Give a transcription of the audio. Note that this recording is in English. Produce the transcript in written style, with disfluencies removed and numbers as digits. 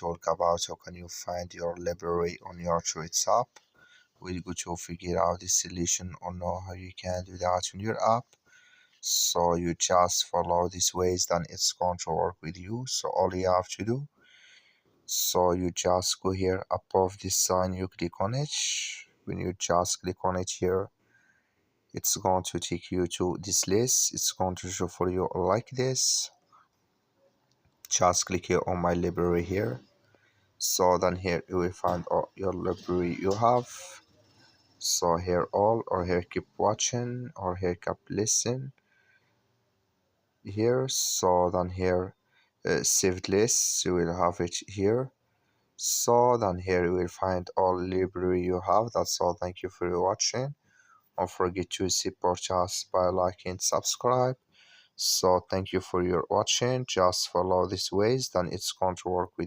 talk about how can you find your library on your Choice app. We're going to figure out the solution or know how you can do that on your app. So you just follow these ways, then it's going to work with you. So all you have to do, so you just go here above this sign, you click on it. When you just click on it here, it's going to take you to this list. It's going to show for you like this. Just click here on my library here. So then here you will find all your library you have. So here all, or here keep watching, or here keep listen here. So then here saved lists, you will have it here. So then here you will find all library you have. That's all. Thank you for watching. Don't forget to support us by liking and subscribe. So thank you for your watching. Just follow these ways, then it's going to work with